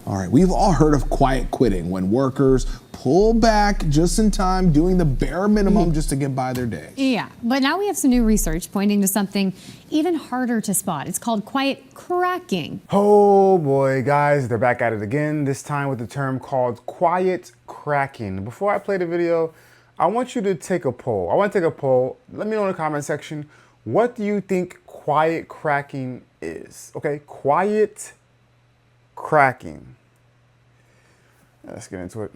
All right, we've all heard of quiet quitting, when workers pull back just in time, doing the bare minimum just to get by their day. Yeah, but now we have some new research pointing to something even harder to spot. It's called quiet cracking. Oh boy, guys, they're back at it again, this time with the term called quiet cracking. Before I play the video, I want you to take a poll. Let me know in the comment section, what do you think quiet cracking is? Okay, quiet cracking. Let's get into it.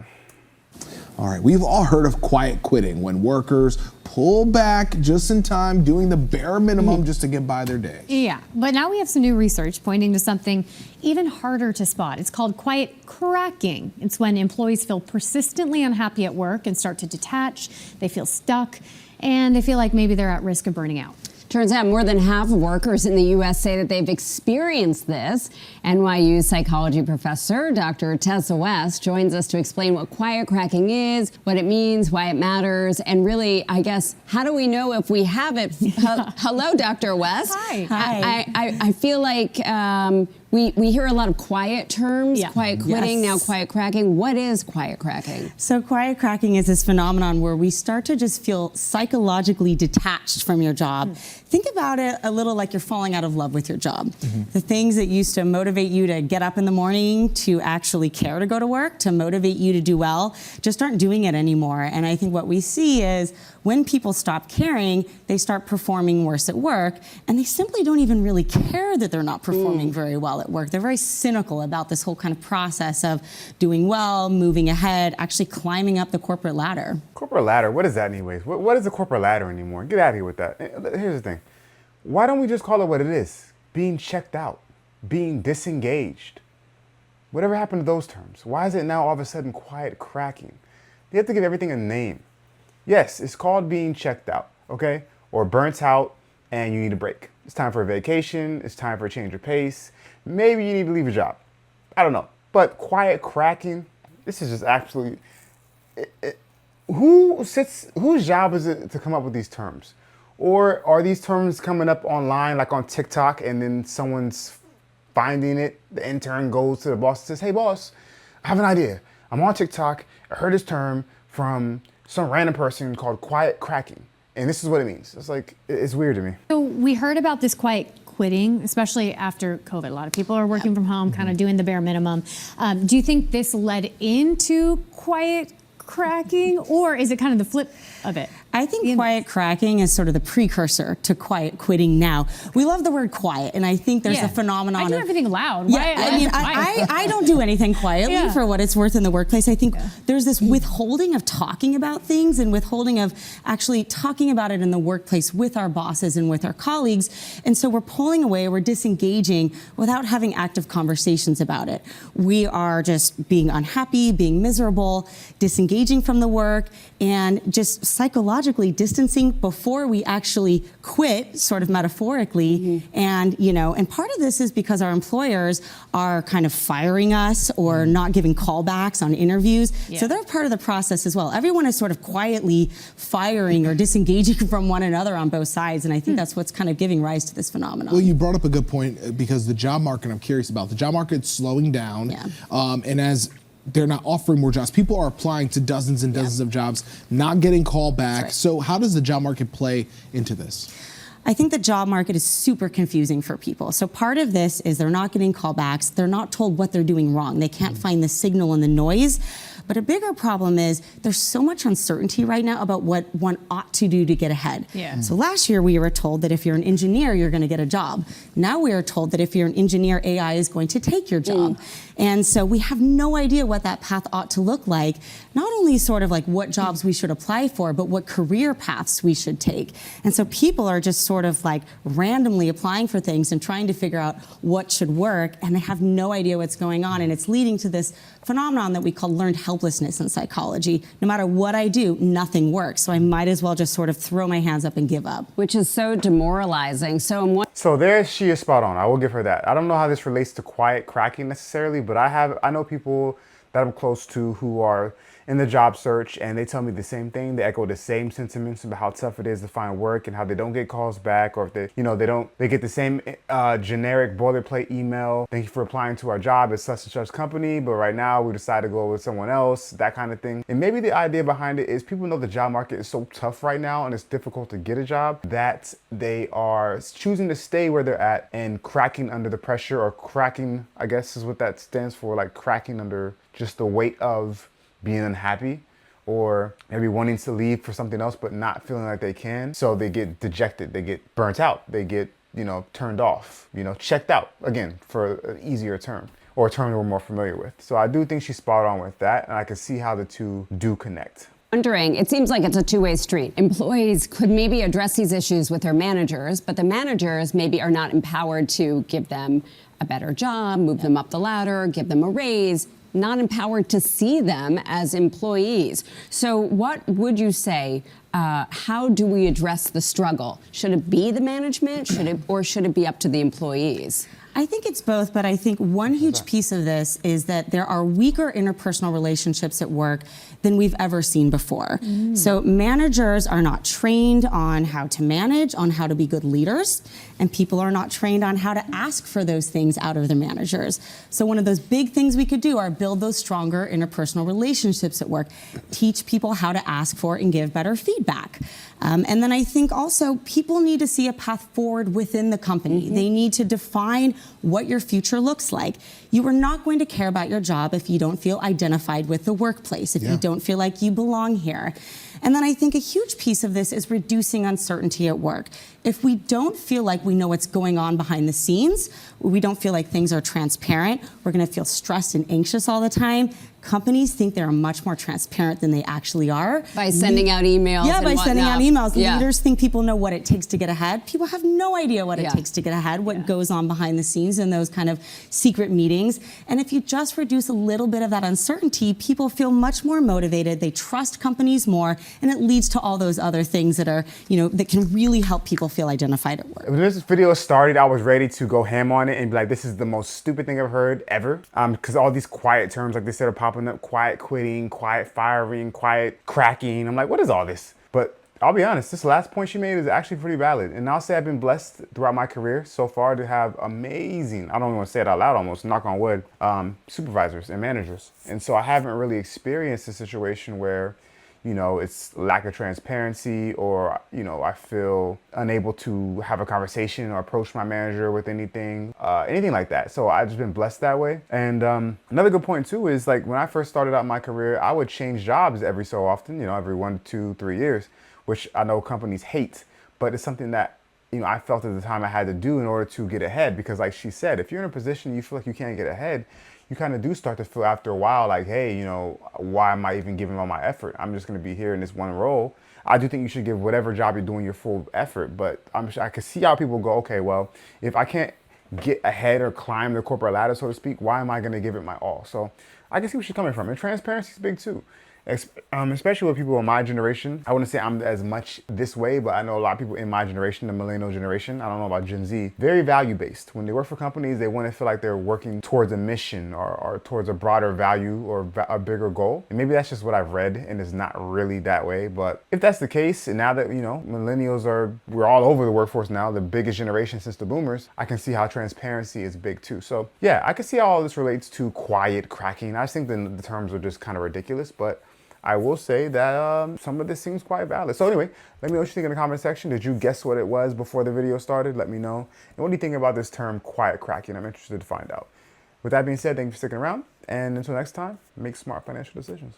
All right, we've all heard of quiet quitting, when workers pull back just in time, doing the bare minimum just to get by their day. Yeah, but now we have some new research pointing to something even harder to spot. It's called quiet cracking. It's when employees feel persistently unhappy at work and start to detach, they feel stuck, and they feel like maybe they're at risk of burning out. Turns out more than half of workers in the U.S. say that they've experienced this. NYU psychology professor Dr. Tessa West joins us to explain what quiet cracking is, what it means, why it matters, and really, I guess, how do we know if we have it? Hello, Dr. West. Hi. I feel like we hear a lot of quiet terms, quiet quitting, now quiet cracking. What is quiet cracking? So quiet cracking is this phenomenon where we start to just feel psychologically detached from your job. Think about it a little like you're falling out of love with your job. The things that used to motivate you to get up in the morning, to actually care to go to work, to motivate you to do well, just aren't doing it anymore. And I think what we see is when people stop caring, they start performing worse at work, and they simply don't even really care that they're not performing very well at work. They're very cynical about this whole kind of process of doing well, moving ahead, actually climbing up the corporate ladder. Corporate ladder, what is that anyways? What is a corporate ladder anymore? Get out of here with that. Here's the thing. Why don't we just call it what it is? Being checked out, being disengaged. Whatever happened to those terms? Why is it now all of a sudden quiet cracking? You have to give everything a name. Yes, it's called being checked out, okay? Or burnt out and you need a break. It's time for a vacation. It's time for a change of pace. Maybe you need to leave your job. I don't know. But quiet cracking, this is just absolutely... whose job is it to come up with these terms? Or are these terms coming up online, like on TikTok, and then someone's finding it, the intern goes to the boss and says, hey boss, I have an idea. I'm on TikTok, I heard this term from some random person called quiet cracking. And this is what it means. It's like, it's weird to me. So we heard about this quiet quitting, especially after COVID. A lot of people are working from home, kind of doing the bare minimum. Do you think this led into quiet cracking, or is it kind of the flip of it? I think quiet cracking is sort of the precursor to quiet quitting now. We love the word quiet, and I think there's a phenomenon I do of everything loud. Yeah, I don't do anything quietly for what it's worth in the workplace. I think there's this withholding of talking about things and withholding of actually talking about it in the workplace with our bosses and with our colleagues. And so we're pulling away, we're disengaging without having active conversations about it. We are just being unhappy, being miserable, disengaging from the work, and just psychologically distancing before we actually quit, sort of metaphorically. And, and part of this is because our employers are kind of firing us or not giving callbacks on interviews. So they're part of the process as well. Everyone is sort of quietly firing or disengaging from one another on both sides. And I think that's what's kind of giving rise to this phenomenon. Well, you brought up a good point, because the job market, I'm curious about. The job market's slowing down. And as they're not offering more jobs, people are applying to dozens and dozens of jobs, not getting called back. So how does the job market play into this? I think the job market is super confusing for people. So part of this is they're not getting callbacks. They're not told what they're doing wrong. They can't find the signal in the noise. But a bigger problem is there's so much uncertainty right now about what one ought to do to get ahead. So last year we were told that if you're an engineer, you're going to get a job. Now we are told that if you're an engineer, AI is going to take your job. And so we have no idea what that path ought to look like. Not only sort of like what jobs we should apply for, but what career paths we should take. And so people are just sort of like randomly applying for things and trying to figure out what should work, and they have no idea what's going on. And it's leading to this phenomenon that we call learned helplessness in psychology. No matter what I do, nothing works. So I might as well just sort of throw my hands up and give up. Which is so demoralizing. So there she is spot on. I will give her that. I don't know how this relates to quiet cracking necessarily, but I know people that I'm close to who are in the job search, and they tell me the same thing. They echo the same sentiments about how tough it is to find work and how they don't get calls back, or if they, they get the same generic boilerplate email. Thank you for applying to our job at such and such company, but right now we decided to go with someone else, that kind of thing. And maybe the idea behind it is people know the job market is so tough right now and it's difficult to get a job that they are choosing to stay where they're at and cracking under the pressure, or cracking, I guess is what that stands for, like cracking under just the weight of being unhappy, or maybe wanting to leave for something else but not feeling like they can. So they get dejected, they get burnt out, they get, turned off, checked out, again, for an easier term, or a term we're more familiar with. So I do think she's spot on with that, and I can see how the two do connect. Wondering, it seems like it's a two-way street. Employees could maybe address these issues with their managers, but the managers maybe are not empowered to give them a better job, move them up the ladder, give them a raise, not empowered to see them as employees. So what would you say, how do we address the struggle? Should it be the management, or should it be up to the employees? I think it's both, but I think one huge piece of this is that there are weaker interpersonal relationships at work than we've ever seen before. So managers are not trained on how to manage, on how to be good leaders, and people are not trained on how to ask for those things out of their managers. So one of those big things we could do are build those stronger interpersonal relationships at work, teach people how to ask for and give better feedback. And then I think also people need to see a path forward within the company. They need to define what your future looks like. You are not going to care about your job if you don't feel identified with the workplace, if you don't feel like you belong here. And then I think a huge piece of this is reducing uncertainty at work. If we don't feel like we know what's going on behind the scenes, we don't feel like things are transparent, we're going to feel stressed and anxious all the time. Companies think they're much more transparent than they actually are. By sending out emails. Yeah, by sending out emails. Yeah. Leaders think people know what it takes to get ahead. People have no idea what it takes to get ahead, what goes on behind the scenes in those kind of secret meetings. And if you just reduce a little bit of that uncertainty, people feel much more motivated, they trust companies more, and it leads to all those other things that are, that can really help people feel identified at work. When this video started, I was ready to go ham on it and be like, this is the most stupid thing I've heard ever. Because all these quiet terms, like they said, are popping up: quiet quitting, quiet firing, quiet cracking. I'm like, what is all this? But I'll be honest, this last point she made is actually pretty valid. And I'll say I've been blessed throughout my career so far to have amazing, I don't even want to say it out loud almost, knock on wood, supervisors and managers. And so I haven't really experienced a situation where, it's lack of transparency, or, I feel unable to have a conversation or approach my manager with anything like that. So I've just been blessed that way. And another good point too is, like, when I first started out my career, I would change jobs every so often, every 1, 2, 3 years, which I know companies hate, but it's something that, I felt at the time I had to do in order to get ahead. Because like she said, if you're in a position you feel like you can't get ahead, you kind of do start to feel after a while like, hey, why am I even giving all my effort? I'm just going to be here in this one role. I do think you should give whatever job you're doing your full effort, but I can see how people go, okay, well, if I can't get ahead or climb the corporate ladder, so to speak, why am I going to give it my all? So I can see where she's coming from. And transparency is big too. Especially with people in my generation. I wouldn't say I'm as much this way, but I know a lot of people in my generation, the millennial generation, I don't know about Gen Z, very value-based. When they work for companies, they want to feel like they're working towards a mission, or towards a broader value, or a bigger goal. And maybe that's just what I've read, and it's not really that way. But if that's the case, and now that, millennials we're all over the workforce now, the biggest generation since the boomers, I can see how transparency is big too. So yeah, I can see how all this relates to quiet cracking. I just think the terms are just kind of ridiculous, but I will say that some of this seems quite valid. So anyway, let me know what you think in the comment section. Did you guess what it was before the video started? Let me know. And what do you think about this term, quiet cracking? I'm interested to find out. With that being said, thank you for sticking around. And until next time, make smart financial decisions.